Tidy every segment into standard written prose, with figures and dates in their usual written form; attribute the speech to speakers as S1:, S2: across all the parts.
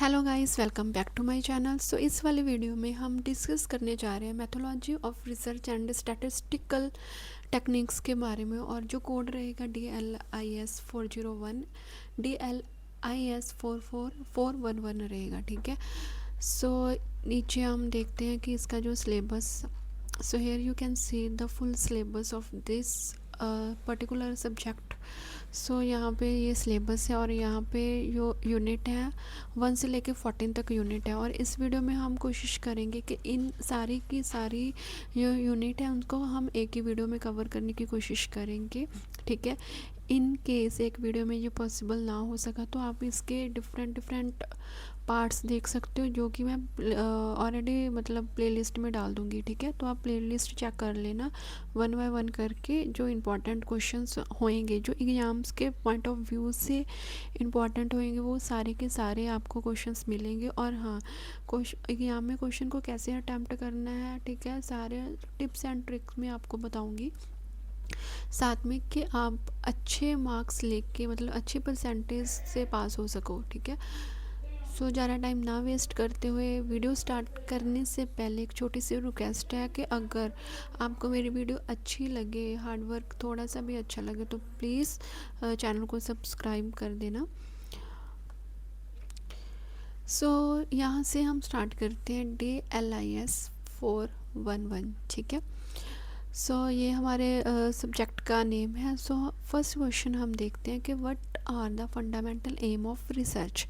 S1: Hello guys, welcome back to my channel. So इस वाले video में हम डिस्कस करने जा रहे हैं methodology of research and statistical techniques के बारे में। और जो कोड रहेगा DLIS 401 DLIS 44411 रहेगा, ठीक है। सो नीचे हम देखते हैं कि इसका जो syllabus, so here you can see the full syllabus of this particular subject. So यहाँ पे ये सिलेबस है और यहाँ पे जो यूनिट है 1 से लेके 14 तक यूनिट है। और इस वीडियो में हम कोशिश करेंगे कि इन सारी की सारी जो यूनिट है उनको हम एक ही वीडियो में कवर करने की कोशिश करेंगे, ठीक है। इन केस एक वीडियो में ये पॉसिबल ना हो सका तो आप इसके डिफरेंट पार्ट्स देख सकते हो, जो कि मैं ऑलरेडी मतलब प्लेलिस्ट में डाल दूँगी, ठीक है। तो आप प्लेलिस्ट चेक कर लेना वन बाय वन करके। जो इम्पोर्टेंट क्वेश्चंस होंगे, जो एग्ज़ाम्स के पॉइंट ऑफ व्यू से इम्पॉर्टेंट होंगे, वो सारे के सारे आपको क्वेश्चंस मिलेंगे। और हाँ, एग्ज़ाम में क्वेश्चन को कैसे अटैम्प्ट करना है, ठीक है, सारे टिप्स एंड ट्रिक्स मैं आपको बताऊँगी। साथ में कि आप अच्छे मार्क्स लेके मतलब अच्छे परसेंटेज से पास हो सको, ठीक है। सो ज़्यादा टाइम ना वेस्ट करते हुए वीडियो स्टार्ट करने से पहले एक छोटी सी रिक्वेस्ट है कि अगर आपको मेरी वीडियो अच्छी लगे, हार्ड वर्क थोड़ा सा भी अच्छा लगे, तो प्लीज़ चैनल को सब्सक्राइब कर देना। सो यहाँ से हम स्टार्ट करते हैं DLIS 411, ठीक है। सो ये हमारे सब्जेक्ट का नेम है। सो फर्स्ट क्वेश्चन हम देखते हैं कि what are the fundamental aim of research.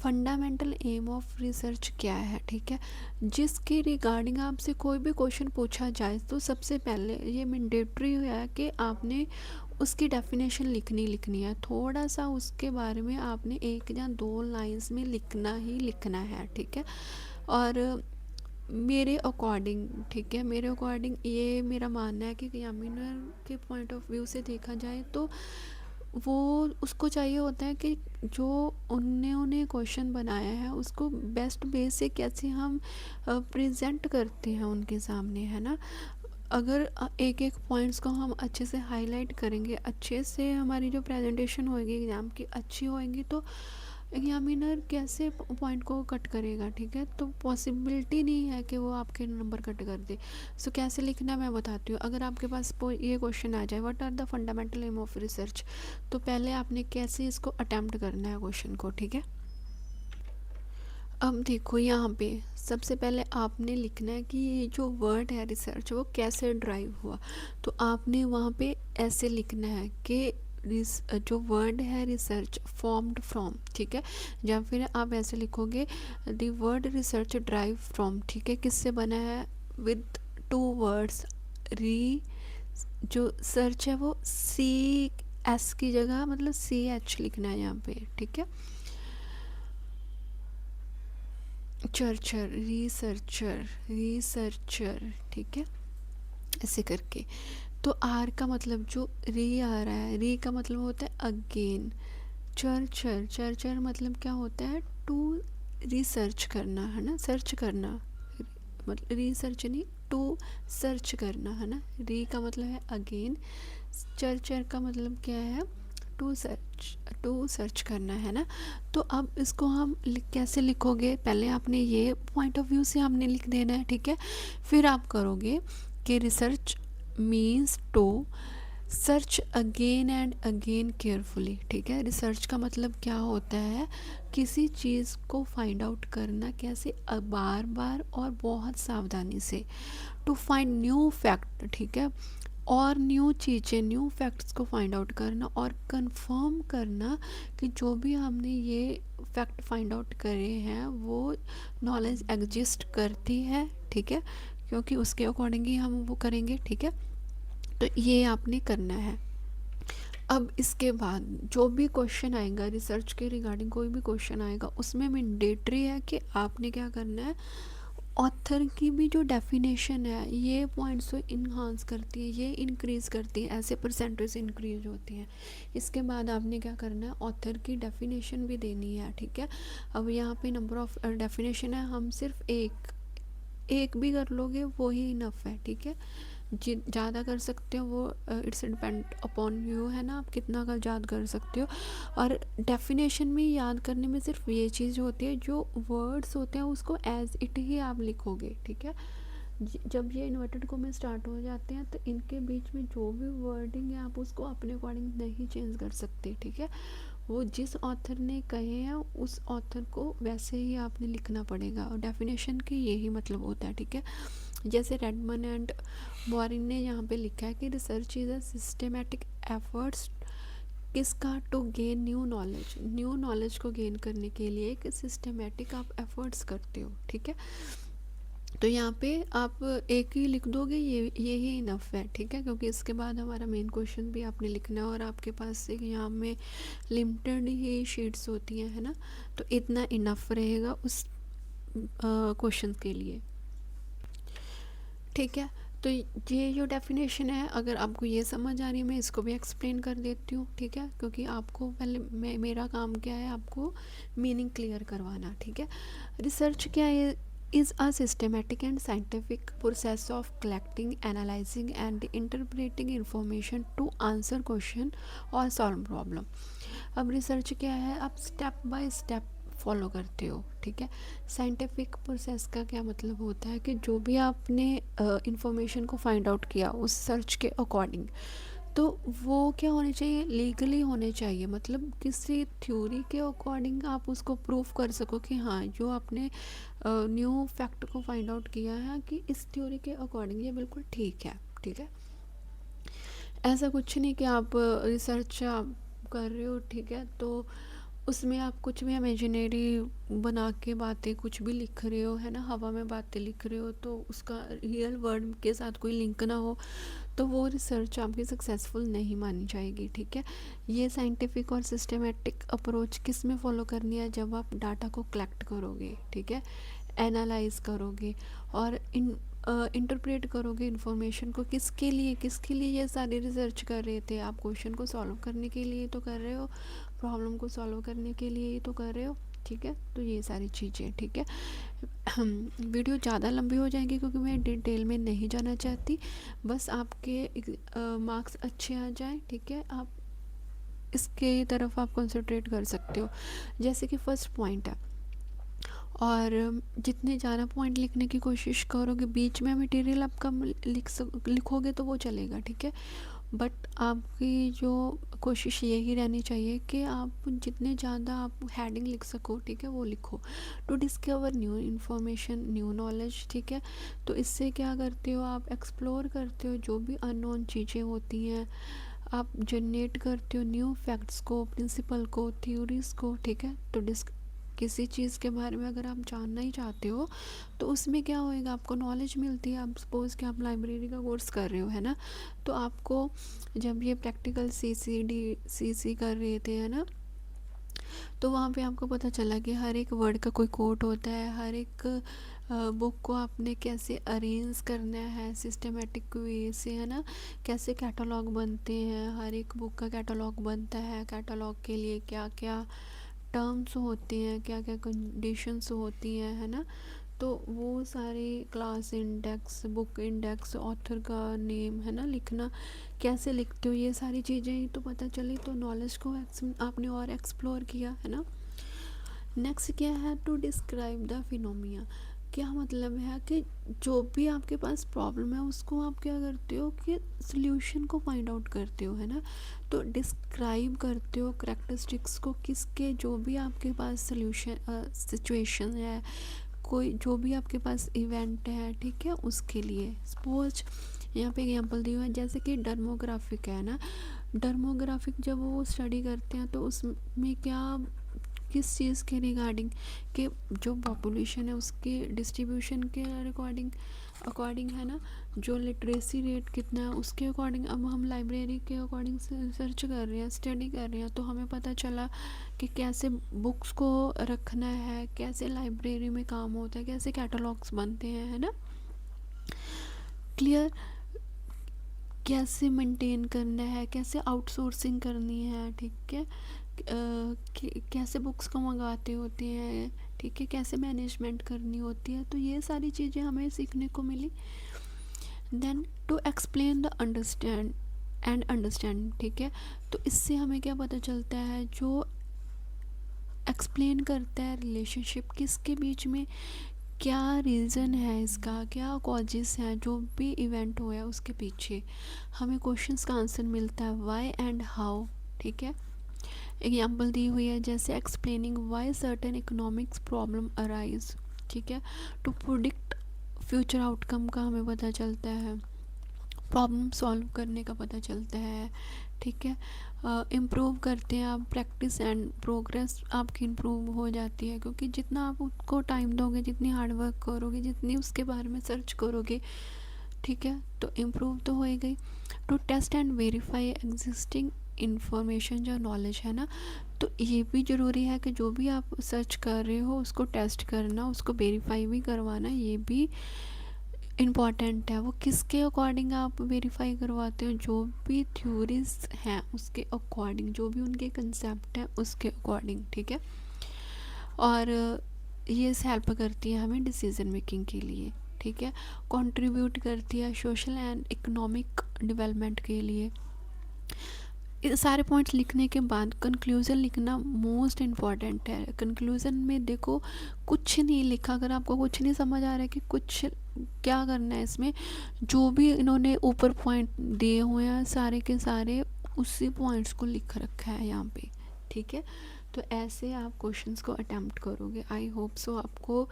S1: Fundamental aim of research क्या है, ठीक है। जिसके रिगार्डिंग आपसे कोई भी क्वेश्चन पूछा जाए तो सबसे पहले ये मैंडेटरी है कि आपने उसकी डेफिनेशन लिखनी है। थोड़ा सा उसके बारे में आपने 1 या 2 लाइंस में लिखना ही लिखना है, ठीक है। और मेरे अकॉर्डिंग, ठीक है, मेरे अकॉर्डिंग ये मेरा मानना है कि एग्जामिनर के पॉइंट ऑफ व्यू से देखा जाए तो वो उसको चाहिए होता है कि जो उन्होंने क्वेश्चन बनाया है उसको बेस्ट वे से कैसे हम प्रेजेंट करते हैं उनके सामने, है ना। अगर एक एक पॉइंट्स को हम अच्छे से हाईलाइट करेंगे, अच्छे से हमारी जो प्रेजेंटेशन होएगी एग्ज़ाम की अच्छी होएगी, तो एग्जामिनर कैसे पॉइंट को कट करेगा, ठीक है। तो पॉसिबिलिटी नहीं है कि वो आपके नंबर कट कर दे। सो कैसे लिखना मैं बताती हूँ। अगर आपके पास ये क्वेश्चन आ जाए, what are the fundamental aim of research, तो पहले आपने कैसे इसको अटैम्प्ट करना है क्वेश्चन को, ठीक है। अब देखो यहाँ पे सबसे पहले आपने लिखना है कि ये जो वर्ड है रिसर्च वो कैसे ड्राइव हुआ। तो आपने वहाँ पे ऐसे लिखना है कि जो वर्ड है रिसर्च फॉर्म्ड फ्रॉम, ठीक है। या फिर आप ऐसे लिखोगे the word research drive from, ठीक है, किससे बना है, विद 2 वर्ड्स। री जो सर्च है वो CS की जगह मतलब CH लिखना है यहाँ पे, ठीक है। चर्चर, रिसर्चर, ठीक है, ऐसे करके। तो आर का मतलब जो री आ रहा है, री का मतलब होता है अगेन। चर्चर मतलब क्या होता है, टू रिसर्च करना, है ना, सर्च करना, मतलब रिसर्च नहीं, टू सर्च करना, है ना। री का मतलब है अगेन, चर्चर का मतलब क्या है, टू सर्च करना, है ना। तो अब इसको हम कैसे लिखोगे, पहले आपने ये पॉइंट ऑफ व्यू से हमने लिख देना है, ठीक है। फिर आप करोगे कि research means to search again and again carefully, ठीक है। रिसर्च का मतलब क्या होता है, किसी चीज़ को फाइंड आउट करना कैसे, बार बार और बहुत सावधानी से। टू फाइंड न्यू फैक्ट, ठीक है, और न्यू चीज़ें, न्यू फैक्ट्स को फाइंड आउट करना और कंफर्म करना कि जो भी हमने ये फैक्ट फाइंड आउट करे हैं वो नॉलेज एग्जिस्ट करती है, ठीक है, क्योंकि उसके अकॉर्डिंग ही हम वो करेंगे, ठीक है। तो ये आपने करना है। अब इसके बाद जो भी क्वेश्चन आएगा रिसर्च के रिगार्डिंग, कोई भी क्वेश्चन आएगा उसमें मैंडेटरी है कि आपने क्या करना है, ऑथर की भी जो डेफिनेशन है ये पॉइंट्स को इन्हांस करती है, ये इंक्रीज़ करती है, ऐसे परसेंटेज इंक्रीज होती हैं। इसके बाद आपने क्या करना है, ऑथर की डेफिनेशन भी देनी है, ठीक है। अब यहाँ पे नंबर ऑफ डेफिनेशन है, हम सिर्फ एक भी कर लोगे वो ही इनफ है, ठीक है। ज़्यादा कर सकते हो वो इट्स डिपेंड अपॉन यू, है ना, आप कितना का याद कर सकते हो। और डेफिनेशन में याद करने में सिर्फ ये चीज़ होती है, जो वर्ड्स होते हैं उसको एज इट ही आप लिखोगे, ठीक है। जब ये इन्वर्टेड कॉमा स्टार्ट हो जाते हैं तो इनके बीच में जो भी वर्डिंग है आप उसको अपने अकॉर्डिंग नहीं चेंज कर सकते, ठीक है। वो जिस ऑथर ने कहे हैं उस ऑथर को वैसे ही आपने लिखना पड़ेगा, और डेफिनेशन की यही मतलब होता है, ठीक है। जैसे रेडमन एंड मॉरिन ने यहाँ पे लिखा है कि research is a systematic efforts किसका, टू गेन न्यू नॉलेज को गेन करने के लिए एक सिस्टमेटिक आप एफर्ट्स करते हो, ठीक है। तो यहाँ पे आप एक ही लिख दोगे, ये ही इनफ है, ठीक है, क्योंकि इसके बाद हमारा मेन क्वेश्चन भी आपने लिखना है और आपके पास से यहाँ में लिमिटेड ही शीट्स होती हैं, है ना। तो इतना इनफ रहेगा उस क्वेश्चन के लिए, ठीक है। तो ये जो डेफिनेशन है, अगर आपको ये समझ आ रही है, मैं इसको भी एक्सप्लेन कर देती हूँ, ठीक है, क्योंकि आपको पहले मेरा काम क्या है, आपको मीनिंग क्लियर करवाना, ठीक है। रिसर्च क्या है, is a systematic and scientific process of collecting, analyzing and interpreting information to answer question or solve problem। अब रिसर्च क्या है, आप स्टेप बाय स्टेप फॉलो करते हो, ठीक है। साइंटिफिक प्रोसेस का क्या मतलब होता है कि जो भी आपने इंफॉर्मेशन को फाइंड आउट किया उस सर्च के अकॉर्डिंग, तो वो क्या होने चाहिए, लीगली होने चाहिए, मतलब किसी थ्योरी के अकॉर्डिंग आप उसको प्रूफ कर सको कि हाँ, जो आपने न्यू फैक्ट को फाइंड आउट किया है कि इस थ्योरी के अकॉर्डिंग ये बिल्कुल ठीक है, ठीक है। ऐसा कुछ नहीं कि आप रिसर्च आप कर रहे हो, ठीक है, तो उसमें आप कुछ भी इमेजिनरी बना के बातें कुछ भी लिख रहे हो, है ना, हवा में बातें लिख रहे हो, तो उसका रियल वर्ड के साथ कोई लिंक ना हो, तो वो रिसर्च आपकी सक्सेसफुल नहीं मानी जाएगी, ठीक है। ये साइंटिफिक और सिस्टमेटिक अप्रोच किस में फॉलो करनी है, जब आप डाटा को कलेक्ट करोगे, ठीक है, एनालाइज करोगे और इंटरप्रेट करोगे इन्फॉर्मेशन को, किसके लिए ये सारी रिसर्च कर रहे थे, आप क्वेश्चन को सॉल्व करने के लिए तो कर रहे हो, प्रॉब्लम को सॉल्व करने के लिए ही तो कर रहे हो, ठीक है। तो ये सारी चीज़ें, ठीक है। वीडियो ज़्यादा लंबी हो जाएगी क्योंकि मैं डिटेल में नहीं जाना चाहती, बस आपके मार्क्स अच्छे आ जाएं, ठीक है, आप इसके तरफ आप कंसंट्रेट कर सकते हो। जैसे कि फर्स्ट पॉइंट है, और जितने ज़्यादा पॉइंट लिखने की कोशिश करोगे, बीच में मटेरियल आप कम लिखोगे तो वो चलेगा, ठीक है। बट आपकी जो कोशिश यही रहनी चाहिए कि आप जितने ज़्यादा आप हेडिंग लिख सको, ठीक है, वो लिखो। To discover new information, new knowledge, ठीक है। तो इससे क्या करते हो, आप एक्सप्लोर करते हो जो भी अननोन चीज़ें होती हैं, आप जनरेट करते हो न्यू फैक्ट्स को, प्रिंसिपल को, थ्योरीज़ को, ठीक है। तो किसी चीज़ के बारे में अगर आप जानना ही चाहते हो तो उसमें क्या होएगा, आपको नॉलेज मिलती है। आप सपोज़ कि आप लाइब्रेरी का कोर्स कर रहे हो, है ना, तो आपको जब ये प्रैक्टिकल सी कर रहे थे, है ना, तो वहाँ पे आपको पता चला कि हर एक वर्ड का कोई कोड होता है, हर एक बुक को आपने कैसे अरेंज करना है सिस्टमेटिक वे से, है ना, कैसे कैटलॉग बनते हैं, हर एक बुक का कैटलॉग बनता है, कैटलॉग के लिए क्या क्या टर्म्स होते हैं, क्या क्या कंडीशंस होती हैं, है ना। तो वो सारे class index, book index, author का नेम, है ना, लिखना कैसे लिखते हो, ये सारी चीज़ें ही तो पता चली, तो नॉलेज को आपने और एक्सप्लोर किया, है ना। नेक्स्ट क्या है, टू डिस्क्राइब द फिनोमिना। क्या मतलब है कि जो भी आपके पास प्रॉब्लम है उसको आप क्या करते हो कि सल्यूशन को फाइंड आउट करते हो, है ना। तो डिस्क्राइब करते हो करेक्टरिस्टिक्स को, किसके, जो भी आपके पास सल्यूशन सिचुएशन है, कोई जो भी आपके पास इवेंट है, ठीक है, उसके लिए। सपोज यहाँ पे एग्जांपल दी हुआ है, जैसे कि डर्मोग्राफिक है ना, डर्मोग्राफिक जब वो स्टडी करते हैं तो उसमें क्या, किस चीज़ के रिगार्डिंग, कि जो पॉपुलेशन है उसके डिस्ट्रीब्यूशन के अकॉर्डिंग है ना, जो लिटरेसी रेट कितना है उसके अकॉर्डिंग। अब हम लाइब्रेरी के अकॉर्डिंग सर्च कर रहे हैं, स्टडी कर रहे हैं, तो हमें पता चला कि कैसे बुक्स को रखना है, कैसे लाइब्रेरी में काम होता है, कैसे कैटलॉग्स बनते हैं, है ना, क्लियर, कैसे मेंटेन करना है, कैसे आउटसोर्सिंग करनी है, ठीक है, कैसे बुक्स को मंगाते होते हैं, ठीक है, कैसे मैनेजमेंट करनी होती है, तो ये सारी चीज़ें हमें सीखने को मिली। Then to explain the understand, ठीक है। तो इससे हमें क्या पता चलता है, जो एक्सप्लेन करता है रिलेशनशिप किसके बीच में, क्या रीज़न है इसका, क्या कॉजेस हैं, जो भी इवेंट हुआ है उसके पीछे हमें क्वेश्चंस का आंसर मिलता है, वाई एंड हाउ, ठीक है। एग्जाम्पल दी हुई है जैसे explaining why certain economics problem arise, ठीक है। टू प्रोडिक्ट फ्यूचर आउटकम का हमें पता चलता है, प्रॉब्लम सॉल्व करने का पता चलता है, ठीक है। इम्प्रूव करते हैं आप, प्रैक्टिस एंड प्रोग्रेस आपकी इम्प्रूव हो जाती है, क्योंकि जितना आप उसको टाइम दोगे, जितनी हार्ड वर्क करोगे, जितनी उसके बारे में सर्च करोगे, ठीक है, तो इम्प्रूव तो हो ही गई। To test and verify existing information, जो नॉलेज है ना, तो ये भी ज़रूरी है कि जो भी आप सर्च कर रहे हो उसको टेस्ट करना, उसको वेरीफाई भी करवाना, ये भी इम्पॉर्टेंट है। वो किसके अकॉर्डिंग आप वेरीफाई करवाते हो, जो भी थ्योरीज हैं उसके अकॉर्डिंग, जो भी उनके कंसेप्ट हैं उसके अकॉर्डिंग, ठीक है। और ये हेल्प करती है हमें डिसीजन मेकिंग के लिए, ठीक है। कंट्रीब्यूट करती है सोशल एंड इकोनॉमिक डेवलपमेंट के लिए। ये सारे पॉइंट्स लिखने के बाद कंक्लूज़न लिखना मोस्ट इम्पॉर्टेंट है। कंक्लूज़न में देखो, कुछ नहीं लिखा, अगर आपको कुछ नहीं समझ आ रहा है कि कुछ क्या करना है इसमें, जो भी इन्होंने ऊपर पॉइंट दिए हुए हैं सारे के सारे उसी पॉइंट्स को लिख रखा है यहाँ पे, ठीक है। तो ऐसे आप क्वेश्चंस को अटेम्प्ट करोगे। आई होप सो आपको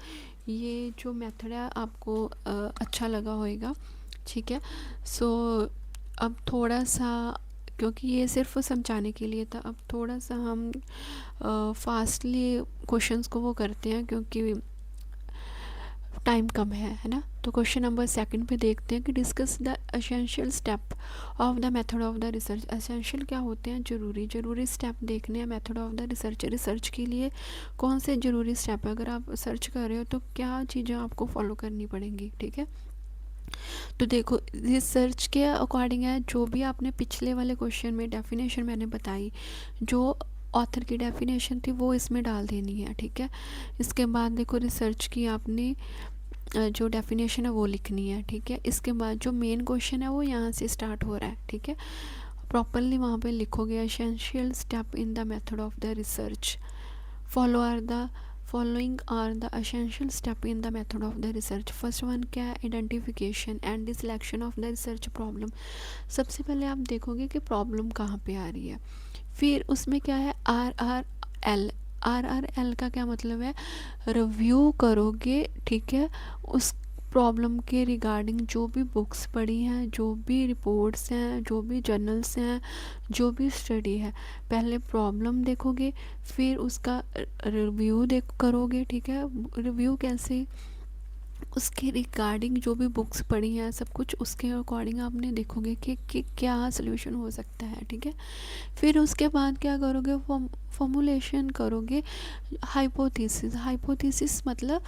S1: ये जो मेथड है आपको अच्छा लगा होगा, ठीक है। सो अब थोड़ा सा, क्योंकि ये सिर्फ समझाने के लिए था, अब थोड़ा सा हम फास्टली क्वेश्चंस को वो करते हैं, क्योंकि टाइम कम है ना। तो क्वेश्चन नंबर सेकंड पे देखते हैं कि discuss the essential step of the method of the research. Essential क्या होते हैं, ज़रूरी स्टेप देखने हैं method of the research. Research के लिए कौन से ज़रूरी स्टेप है, अगर आप सर्च कर रहे हो तो क्या चीज़ें आपको फॉलो करनी पड़ेंगी, ठीक है। तो देखो, रिसर्च के अकॉर्डिंग है, जो भी आपने पिछले वाले क्वेश्चन में डेफिनेशन मैंने बताई, जो ऑथर की डेफिनेशन थी वो इसमें डाल देनी है, ठीक है। इसके बाद देखो, रिसर्च की आपने जो डेफिनेशन है वो लिखनी है, ठीक है। इसके बाद जो मेन क्वेश्चन है वो यहाँ से स्टार्ट हो रहा है, ठीक है। प्रॉपरली वहाँ पे लिखोगे essential step in the method of the research, following are the essential step in the method of the research. First one क्या है, identification and the selection of the research problem. सबसे पहले आप देखोगे कि प्रॉब्लम कहाँ पे आ रही है, फिर उसमें क्या है, RRL। RRL का क्या मतलब है, रिव्यू करोगे, ठीक है, उस प्रॉब्लम के रिगार्डिंग जो भी बुक्स पढ़ी हैं, जो भी रिपोर्ट्स हैं, जो भी जर्नल्स हैं, जो भी स्टडी है, पहले प्रॉब्लम देखोगे, फिर उसका रिव्यू देख करोगे, ठीक है। रिव्यू कैसे, उसके रिगार्डिंग जो भी बुक्स पढ़ी हैं सब कुछ उसके अकॉर्डिंग आपने देखोगे कि क्या सोल्यूशन हो सकता है, ठीक है। फिर उसके बाद क्या करोगे, फॉर्मुलेशन करोगे, हाइपोथेसिस मतलब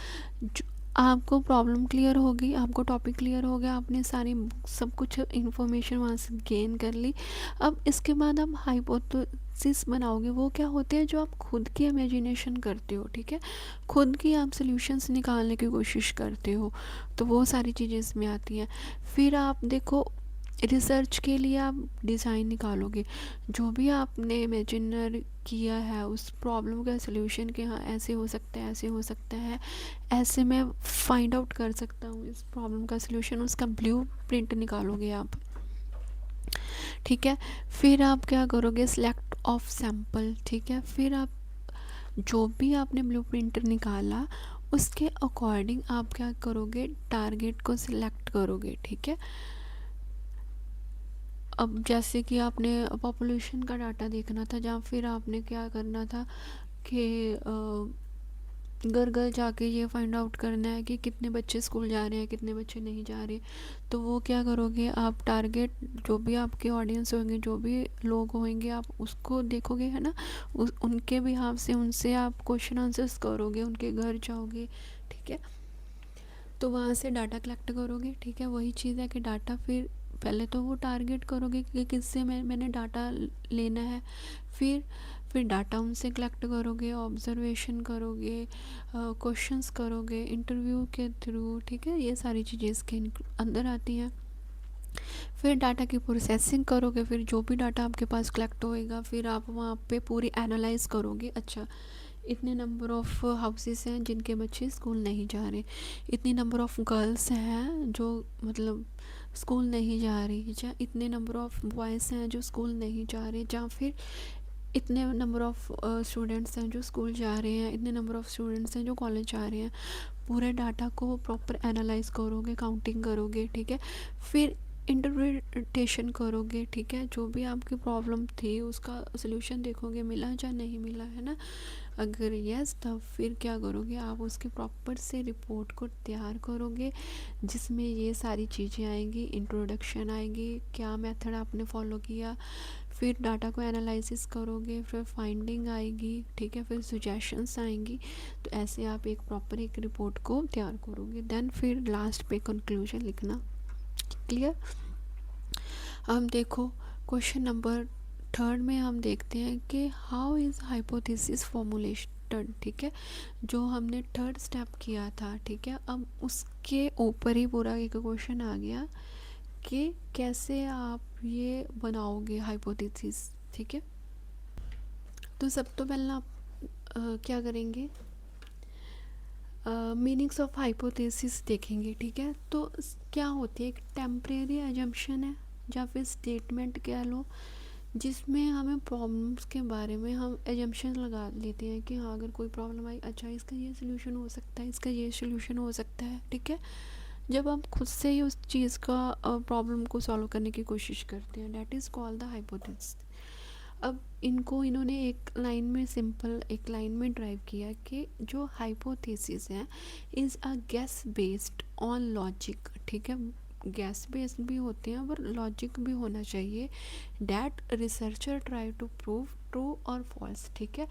S1: आपको प्रॉब्लम क्लियर होगी, आपको टॉपिक क्लियर हो गया, आपने सारी सब कुछ इंफॉर्मेशन वहाँ से गेन कर ली। अब इसके बाद आप हाइपोथेसिस बनाओगे, वो क्या होते हैं, जो आप खुद की इमेजिनेशन करते हो, ठीक है, खुद की आप सॉल्यूशंस निकालने की कोशिश करते हो, तो वो सारी चीज़ें इसमें आती हैं। फिर आप देखो, रिसर्च के लिए आप डिज़ाइन निकालोगे, जो भी आपने इमेजिनर किया है उस प्रॉब्लम का सलूशन, कि हाँ ऐसे हो सकता है, ऐसे हो सकता है, ऐसे मैं फाइंड आउट कर सकता हूँ इस प्रॉब्लम का सलूशन, उसका ब्लू प्रिंट निकालोगे आप, ठीक है। फिर आप क्या करोगे, सिलेक्ट ऑफ सैम्पल, ठीक है। फिर आप जो भी आपने ब्लू प्रिंट निकाला उसके अकॉर्डिंग आप क्या करोगे, टारगेट को सिलेक्ट करोगे, ठीक है। अब जैसे कि आपने पॉपुलेशन का डाटा देखना था, जहाँ फिर आपने क्या करना था कि घर घर जाके ये फाइंड आउट करना है कि कितने बच्चे स्कूल जा रहे हैं, कितने बच्चे नहीं जा रहे। तो वो क्या करोगे, आप टारगेट जो भी आपके ऑडियंस होंगे, जो भी लोग होंगे, आप उसको देखोगे, है ना, उनके बिहाफ से उनसे आप क्वेश्चन आंसर्स करोगे, उनके घर जाओगे, ठीक है। तो वहाँ से डाटा कलेक्ट करोगे, ठीक है। वही चीज़ है कि डाटा फिर पहले तो वो टारगेट करोगे कि किससे मैंने डाटा लेना है, फिर डाटा उनसे कलेक्ट करोगे, ऑब्जर्वेशन करोगे, क्वेश्चंस करोगे इंटरव्यू के थ्रू, ठीक है। ये सारी चीज़ें इसके अंदर आती हैं। फिर डाटा की प्रोसेसिंग करोगे, फिर जो भी डाटा आपके पास कलेक्ट होएगा फिर आप वहाँ पे पूरी एनालाइज करोगे। अच्छा, इतने नंबर ऑफ़ हाउसेस हैं जिनके बच्चे स्कूल नहीं जा रहे, इतनी नंबर ऑफ़ गर्ल्स हैं जो मतलब स्कूल नहीं जा रही, या इतने नंबर ऑफ़ बॉयज़ हैं जो स्कूल नहीं जा रहे, या फिर इतने नंबर ऑफ़ स्टूडेंट्स हैं जो स्कूल जा रहे हैं, इतने नंबर ऑफ़ स्टूडेंट्स हैं जो कॉलेज जा रहे हैं। पूरे डाटा को प्रॉपर एनालाइज करोगे, काउंटिंग करोगे, ठीक है। फिर इंटरप्रिटेशन करोगे, ठीक है। जो भी आपकी प्रॉब्लम थी उसका सलूशन देखोगे मिला या नहीं मिला, है ना। अगर यस, तब फिर क्या करोगे आप, उसके प्रॉपर से रिपोर्ट को तैयार करोगे जिसमें ये सारी चीज़ें आएंगी। इंट्रोडक्शन आएगी, क्या मेथड आपने फॉलो किया, फिर डाटा को एनालिसिस करोगे, फिर फाइंडिंग आएगी, ठीक है, फिर सजेशंस आएंगी। तो ऐसे आप एक प्रॉपर एक रिपोर्ट को तैयार करोगे। देन फिर लास्ट पे कंक्लूजन लिखना। क्लियर। हम देखो क्वेश्चन नंबर थर्ड में हम देखते हैं कि हाउ इज़ हाइपोथेसिस फॉर्मुलेटेड, ठीक है। जो हमने थर्ड स्टेप किया था, ठीक है, अब उसके ऊपर ही पूरा एक क्वेश्चन आ गया कि कैसे आप ये बनाओगे हाइपोथेसिस, ठीक है। तो सब तो पहले आप क्या करेंगे, मीनिंग्स ऑफ हाइपोथेसिस देखेंगे, ठीक है। तो क्या होती है, एक टेम्परेरी एजम्पशन है या फिर स्टेटमेंट कह लो, जिसमें हमें प्रॉब्लम्स के बारे में हम एजम्पशन लगा लेते हैं कि हाँ अगर कोई प्रॉब्लम आई, अच्छा इसका ये सोल्यूशन हो सकता है, इसका ये सोल्यूशन हो सकता है, ठीक है। जब हम खुद से ही उस चीज़ का प्रॉब्लम को सॉल्व करने की कोशिश करते हैं, that is called the hypothesis. अब इनको इन्होंने एक लाइन में, सिंपल एक लाइन में ड्राइव किया कि जो हाइपोथेसिस है is a guess based on logic, ठीक है। गैस बेस्ड भी होते हैं पर लॉजिक भी होना चाहिए। That researcher try to prove true और फॉल्स, ठीक है।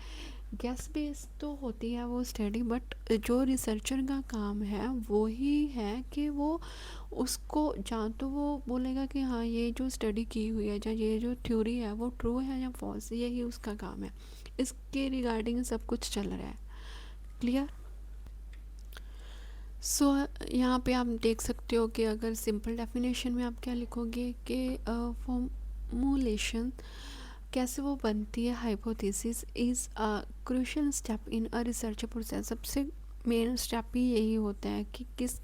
S1: गैस बेस्ड तो होती है वो स्टडी, बट जो रिसर्चर का काम है वो ही है कि वो उसको जहाँ तो वो बोलेगा कि हाँ ये जो स्टडी की हुई है या ये जो थ्योरी है वो ट्रू है या फॉल्स, यही उसका काम है। इसके रिगार्डिंग सब कुछ चल रहा है। क्लियर। सो यहाँ पे आप देख सकते हो कि अगर सिंपल डेफिनेशन में आप क्या लिखोगे कि फॉर्मूलेशन कैसे वो बनती है, hypothesis is a crucial step in a research process. सबसे मेन स्टेप ही यही होता है कि किस,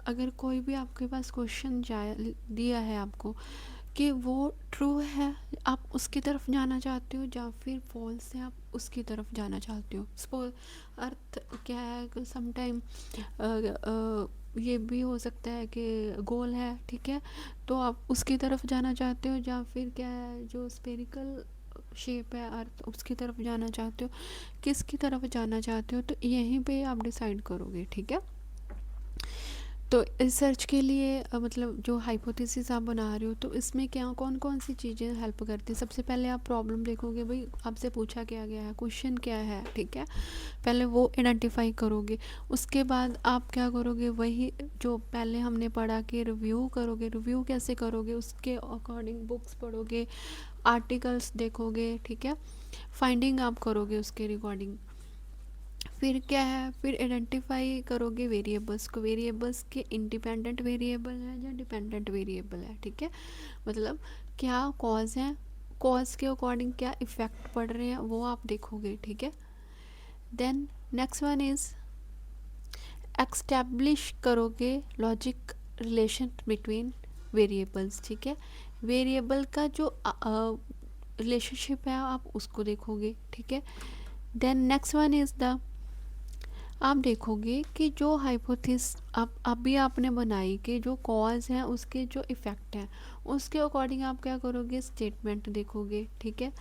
S1: अगर कोई भी आपके पास क्वेश्चन जाए दिया है आपको कि वो ट्रू है, आप उसकी तरफ जाना चाहते हो, या फिर फॉल्स है आप उसकी तरफ जाना चाहते हो। सपोज अर्थ क्या है, समटाइम ये भी हो सकता है कि गोल है, ठीक है, तो आप उसकी तरफ जाना चाहते हो, या फिर क्या है जो स्पेरिकल शेप है अर्थ उसकी तरफ जाना चाहते हो, किसकी तरफ जाना चाहते हो, तो यहीं पे आप डिसाइड करोगे, ठीक है। तो रिसर्च के लिए मतलब जो हाइपोथेसिस आप बना रहे हो तो इसमें क्या कौन कौन सी चीज़ें हेल्प करती हैं। सबसे पहले आप प्रॉब्लम देखोगे, भाई आपसे पूछा क्या गया है, क्वेश्चन क्या है, ठीक है, पहले वो आइडेंटिफाई करोगे। उसके बाद आप क्या करोगे, वही जो पहले हमने पढ़ा कि रिव्यू करोगे। रिव्यू कैसे करोगे, उसके अकॉर्डिंग बुक्स पढ़ोगे, आर्टिकल्स देखोगे, ठीक है, फाइंडिंग आप करोगे उसके रिकॉर्डिंग। फिर क्या है, फिर आइडेंटिफाई करोगे वेरिएबल्स को, वेरिएबल्स के इंडिपेंडेंट वेरिएबल है या डिपेंडेंट वेरिएबल है, ठीक है। मतलब क्या कॉज है, कॉज के अकॉर्डिंग क्या इफ़ेक्ट पड़ रहे हैं वो आप देखोगे, ठीक है। Then next one is establish करोगे लॉजिक रिलेशन बिटवीन वेरिएबल्स, ठीक है। वेरिएबल का जो रिलेशनशिप है आप उसको देखोगे, ठीक है। Then next one is the, आप देखोगे कि जो हाइपोथेसिस आप अभी आपने बनाई कि जो कॉज है उसके जो इफ़ेक्ट हैं उसके अकॉर्डिंग आप क्या करोगे, स्टेटमेंट देखोगे, ठीक है,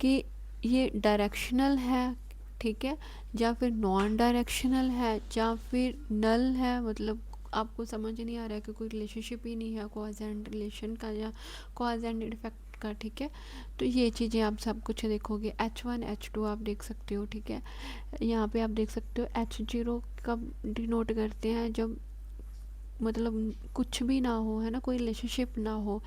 S1: कि ये डायरेक्शनल है, ठीक है, या फिर नॉन डायरेक्शनल है, या फिर नल है, मतलब आपको समझ नहीं आ रहा है कि कोई रिलेशनशिप ही नहीं है कॉज एंड रिलेशन का या कॉज एंड इफेक्ट का, ठीक है। तो ये चीज़ें आप सब कुछ देखोगे। H1 H2 आप देख सकते हो, ठीक है। यहाँ पे आप देख सकते हो H0 कब डिनोट करते हैं, जब मतलब कुछ भी ना हो, है ना, कोई रिलेशनशिप ना हो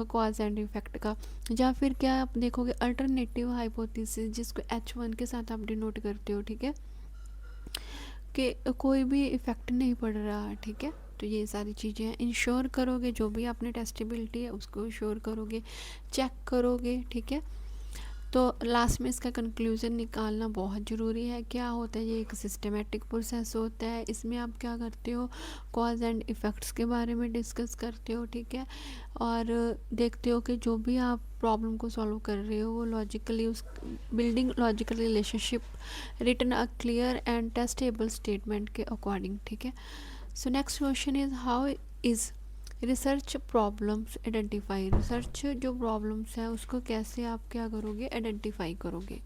S1: कॉज एंड इफेक्ट का। या फिर क्या आप देखोगे अल्टरनेटिव हाइपोथेसिस, जिसको H1 के साथ आप डिनोट करते हो, ठीक है, कि कोई भी इफ़ेक्ट नहीं पड़ रहा, ठीक है। तो ये सारी चीज़ें हैं, इंश्योर करोगे जो भी आपने टेस्टेबिलिटी है उसको इंश्योर करोगे, चेक करोगे, ठीक है। तो लास्ट में इसका कंक्लूज़न निकालना बहुत ज़रूरी है। क्या होता है, ये एक सिस्टमेटिक प्रोसेस होता है, इसमें आप क्या करते हो, कॉज एंड इफ़ेक्ट्स के बारे में डिस्कस करते हो, ठीक है, और देखते हो कि जो भी आप प्रॉब्लम को सॉल्व कर रहे हो वो लॉजिकली उस building logical relationship written a clear and testable statement के अकॉर्डिंग, ठीक है। So next question is how is research problems identify, research जो प्रॉब्लम्स है उसको कैसे आप क्या करोगे, आइडेंटिफाई करोगे।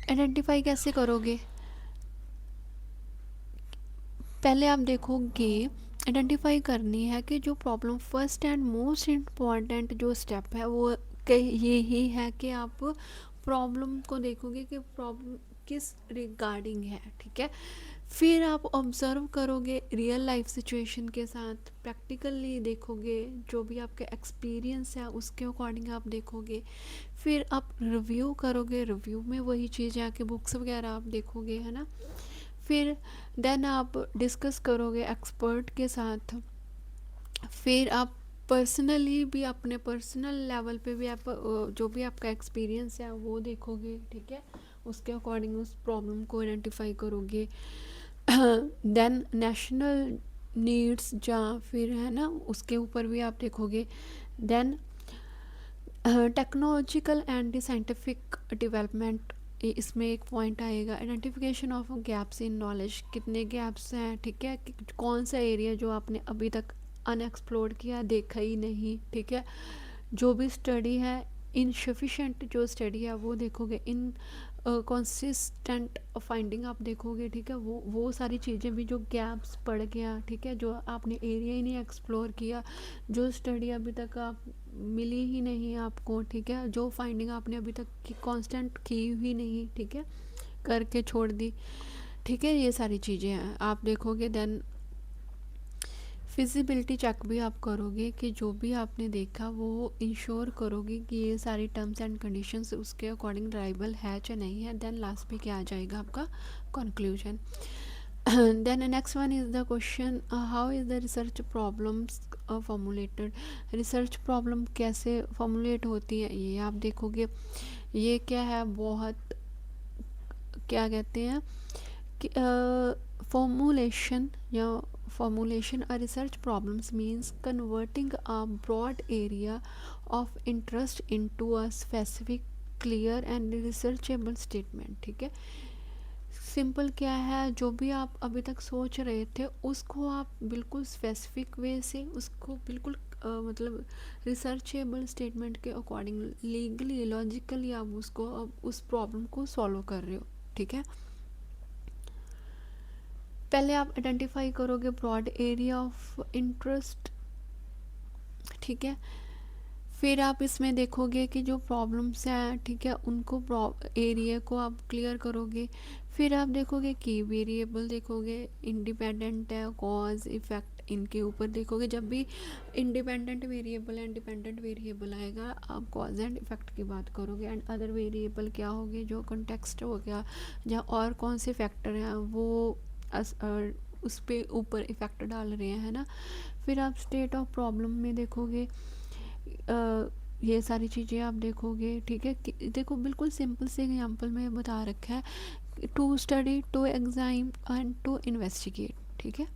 S1: आइडेंटिफाई कैसे करोगे, पहले आप देखोगे, आइडेंटिफाई करनी है कि जो problem first and most important जो स्टेप है वो यही है कि आप प्रॉब्लम को देखोगे कि प्रॉब्लम किस रिगार्डिंग है, ठीक है। फिर आप ऑब्ज़र्व करोगे रियल लाइफ सिचुएशन के साथ, प्रैक्टिकली देखोगे, जो भी आपके एक्सपीरियंस है उसके अकॉर्डिंग आप देखोगे। फिर आप रिव्यू करोगे, रिव्यू में वही चीज़ है कि बुक्स वगैरह आप देखोगे, है ना। फिर देन आप डिस्कस करोगे एक्सपर्ट के साथ। फिर आप पर्सनली भी अपने पर्सनल लेवल पे भी आप जो भी आपका एक्सपीरियंस है वो देखोगे, ठीक है, उसके अकॉर्डिंग उस प्रॉब्लम को आइडेंटिफाई करोगे। देन नेशनल नीड्स जहाँ फिर है ना उसके ऊपर भी आप देखोगे। Then technological and scientific development, इसमें एक पॉइंट आएगा, identification of gaps in knowledge, कितने गैप्स हैं, ठीक है, कौन सा एरिया जो आपने अभी तक अनएक्सप्लोर्ड किया, देखा ही नहीं, ठीक है। जो भी स्टडी है इनसफिशेंट जो स्टडी है वो देखोगे, इन कंसिस्टेंट फाइंडिंग आप देखोगे, ठीक है, वो सारी चीज़ें भी, जो गैप्स पड़ गया, ठीक है, जो आपने एरिया ही नहीं एक्सप्लोर किया, जो स्टडी अभी तक आप मिली ही नहीं आपको, ठीक है, जो फाइंडिंग आपने अभी तक की कांस्टेंट की ही नहीं, ठीक है, करके छोड़ दी, ठीक है, ये सारी चीज़ें हैं आप देखोगे। देन फिजिबिलिटी चेक भी आप करोगे कि जो भी आपने देखा वो इंश्योर करोगे कि ये सारी टर्म्स एंड कंडीशंस उसके अकॉर्डिंग ड्राइबल है या नहीं है। देन लास्ट पे क्या आ जाएगा आपका conclusion. Then next one is the question how is the research problems formulated, research problem कैसे फॉर्मुलेट होती है ये आप देखोगे। ये क्या है, बहुत क्या कहते हैं कि फॉर्मुलेशन या formulation a research problems means converting a broad area of interest into a specific clear and researchable statement, ठीक है। सिंपल क्या है, जो भी आप अभी तक सोच रहे थे उसको आप बिल्कुल स्पेसिफिक वे से उसको बिल्कुल मतलब रिसर्चेबल स्टेटमेंट के अकॉर्डिंग लीगली लॉजिकली आप उसको अब उस प्रॉब्लम को सॉल्व कर रहे हो, ठीक है। पहले आप आइडेंटिफाई करोगे ब्रॉड एरिया ऑफ इंटरेस्ट, ठीक है। फिर आप इसमें देखोगे कि जो प्रॉब्लम्स हैं, ठीक है, उनको एरिया को आप क्लियर करोगे। फिर आप देखोगे की वेरिएबल देखोगे, इंडिपेंडेंट है, कॉज इफ़ेक्ट, इनके ऊपर देखोगे। जब भी independent variable and dependent variable आएगा आप कॉज एंड इफ़ेक्ट की बात करोगे। एंड अदर वेरिएबल क्या होगी, जो कंटेक्स्ट हो गया, जहाँ और कौन से फैक्टर हैं वो उस पे ऊपर इफ़ेक्ट डाल रहे हैं, है ना। फिर आप स्टेट ऑफ प्रॉब्लम में देखोगे, ये सारी चीज़ें आप देखोगे, ठीक है। देखो बिल्कुल सिंपल से एग्जांपल में बता रखा है, to study, to exam and to investigate, ठीक है।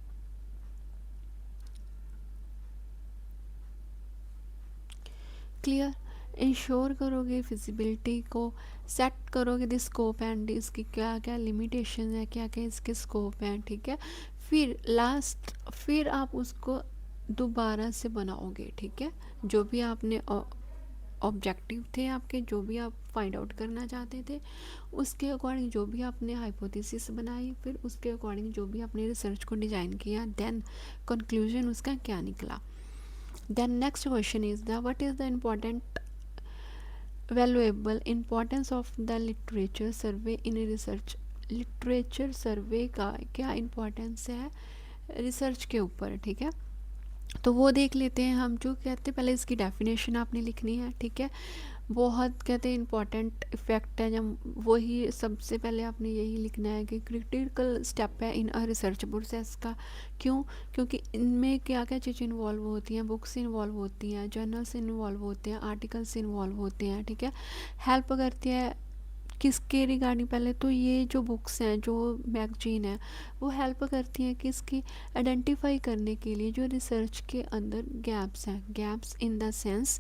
S1: क्लियर, इंश्योर करोगे फिजिबिलिटी को, सेट करोगे द स्कोप एंड इसकी क्या क्या लिमिटेशन है, क्या क्या इसके स्कोप हैं, ठीक है। फिर लास्ट, फिर आप उसको दोबारा से बनाओगे, ठीक है, जो भी आपने ऑब्जेक्टिव थे आपके, जो भी आप फाइंड आउट करना चाहते थे उसके अकॉर्डिंग जो भी आपने हाइपोथेसिस बनाई, फिर उसके अकॉर्डिंग जो भी आपने रिसर्च को डिज़ाइन किया, देन कंक्लूजन उसका क्या निकला। Then next question is the what is the important valuable importance of the literature survey in research, literature survey का क्या इम्पोर्टेंस है रिसर्च के ऊपर, ठीक है। तो वो देख लेते हैं हम, जो कहते हैं पहले इसकी डेफिनेशन आपने लिखनी है, ठीक है। बहुत कहते हैं इम्पॉर्टेंट इफ़ेक्ट है। जब वही सबसे पहले आपने यही लिखना है कि क्रिटिकल स्टेप है इन अ रिसर्च प्रोसेस का। क्यों? क्योंकि इनमें क्या क्या चीज़ें इन्वॉल्व होती हैं, बुक्स इन्वॉल्व होती हैं, जर्नल्स इन्वॉल्व होते हैं, आर्टिकल्स इन्वॉल्व होते हैं, ठीक है। हेल्प करती है किसके रिगार्डिंग? पहले तो ये जो बुक्स हैं, जो मैगजीन है, वो हेल्प करती हैं किसकी? आइडेंटिफाई करने के लिए जो रिसर्च के अंदर गैप्स हैं। Gaps in the sense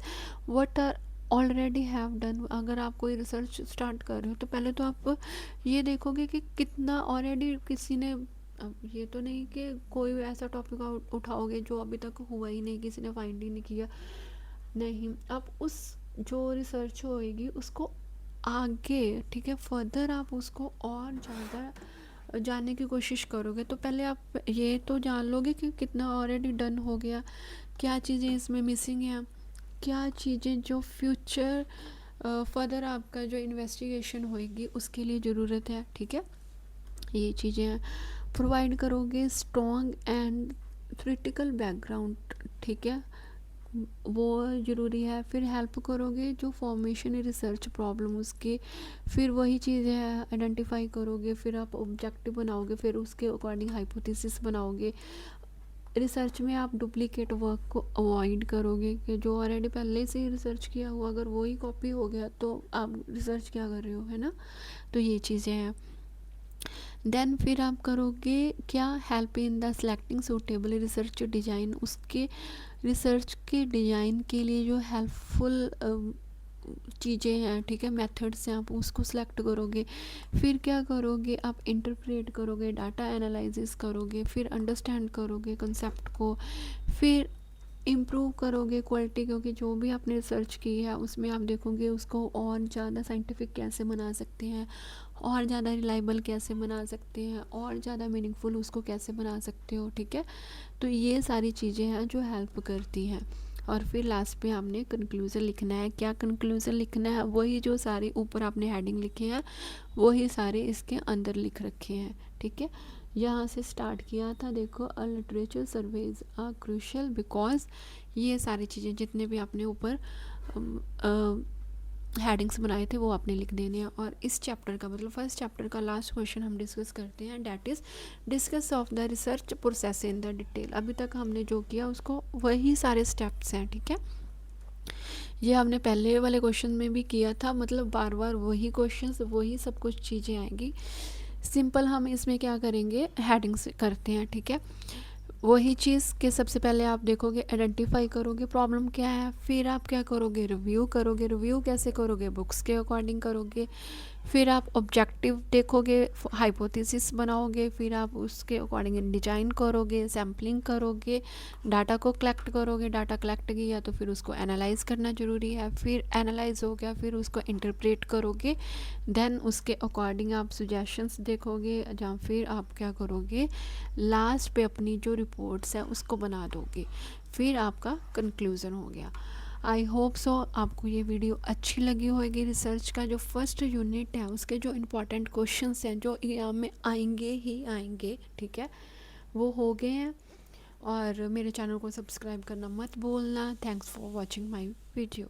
S1: what are already have done. अगर आप कोई रिसर्च स्टार्ट कर रहे हो तो पहले तो आप ये देखोगे कि कितना ऑलरेडी किसी ने, अब ये तो नहीं कि कोई ऐसा टॉपिक उठाओगे जो अभी तक हुआ ही नहीं, किसी ने फाइंड ही नहीं किया। नहीं, आप उस जो रिसर्च होएगी उसको आगे, ठीक है, फर्दर आप उसको और ज़्यादा जानने की कोशिश करोगे। तो पहले आप ये तो जान लोगे कि कितना ऑलरेडी डन हो गया, क्या चीज़ें इसमें मिसिंग हैं, क्या चीज़ें जो फ्यूचर फर्दर आपका जो इन्वेस्टिगेशन होएगी उसके लिए ज़रूरत है, ठीक है। ये चीज़ें प्रोवाइड करोगे स्ट्रॉन्ग एंड क्रिटिकल बैकग्राउंड, ठीक है, वो ज़रूरी है। फिर हेल्प करोगे जो फॉर्मेशन रिसर्च प्रॉब्लम उसके, फिर वही चीज़ है आइडेंटिफाई करोगे, फिर आप ऑब्जेक्टिव बनाओगे, फिर उसके अकॉर्डिंग हाइपोथेसिस बनाओगे। रिसर्च में आप डुप्लीकेट वर्क को अवॉइड करोगे कि जो ऑलरेडी पहले से ही रिसर्च किया हुआ अगर वही कॉपी हो गया तो आप रिसर्च क्या कर रहे हो, है ना। तो ये चीज़ें हैं। देन फिर आप करोगे क्या? Help in the selecting suitable research design. उसके रिसर्च के डिज़ाइन के लिए जो हेल्पफुल चीज़ें हैं, ठीक है, मेथड्स हैं, आप उसको सिलेक्ट करोगे। फिर क्या करोगे? आप इंटरप्रेट करोगे, डाटा एनालिसिस करोगे, फिर अंडरस्टैंड करोगे कंसेप्ट को, फिर इम्प्रूव करोगे क्वालिटी, क्योंकि जो भी आपने रिसर्च की है उसमें आप देखोगे उसको और ज़्यादा साइंटिफिक कैसे बना सकते हैं, और ज़्यादा रिलायबल कैसे बना सकते हैं, और ज़्यादा मीनिंगफुल उसको कैसे बना सकते हो, ठीक है। तो ये सारी चीज़ें हैं जो हेल्प करती हैं। और फिर लास्ट पे आपने कंक्लूज़न लिखना है। क्या कंक्लूज़न लिखना है? वही जो सारे ऊपर आपने हेडिंग लिखे हैं वही सारे इसके अंदर लिख रखे हैं, ठीक है। यहाँ से स्टार्ट किया था, देखो, a literature surveys are crucial because, ये सारी चीज़ें जितने भी आपने ऊपर हेडिंग्स बनाए थे वो आपने लिख देने हैं। और इस चैप्टर का मतलब फर्स्ट चैप्टर का लास्ट क्वेश्चन हम डिस्कस करते हैं, that is discuss of the research process in the detail. अभी तक हमने जो किया उसको वही सारे स्टेप्स हैं, ठीक है। ये हमने पहले वाले क्वेश्चन में भी किया था, मतलब बार बार वही क्वेश्चंस वही सब कुछ चीज़ें आएंगी। सिंपल हम इसमें क्या करेंगे, हेडिंग्स करते हैं, ठीक है। वही चीज़ कि सबसे पहले आप देखोगे, आइडेंटिफाई करोगे प्रॉब्लम क्या है, फिर आप क्या करोगे, रिव्यू करोगे। रिव्यू कैसे करोगे? बुक्स के अकॉर्डिंग करोगे। फिर आप ऑब्जेक्टिव देखोगे, हाइपोथेसिस बनाओगे, फिर आप उसके अकॉर्डिंग डिजाइन करोगे, सैम्पलिंग करोगे, डाटा को कलेक्ट करोगे। डाटा कलेक्ट किया तो फिर उसको एनालाइज करना ज़रूरी है। फिर एनालाइज हो गया, फिर उसको इंटरप्रेट करोगे। देन उसके अकॉर्डिंग आप सुजेशंस देखोगे, या फिर आप क्या करोगे, लास्ट पे अपनी जो रिपोर्ट्स है उसको बना दोगे। फिर आपका कंक्लूज़न हो गया। आई होप सो आपको ये वीडियो अच्छी लगी होगी। रिसर्च का जो फर्स्ट यूनिट है उसके जो इम्पोर्टेंट क्वेश्चंस हैं जो एग्जाम में आएंगे ही आएंगे, ठीक है, वो हो गए हैं। और मेरे चैनल को सब्सक्राइब करना मत भूलना। Thanks for watching my video.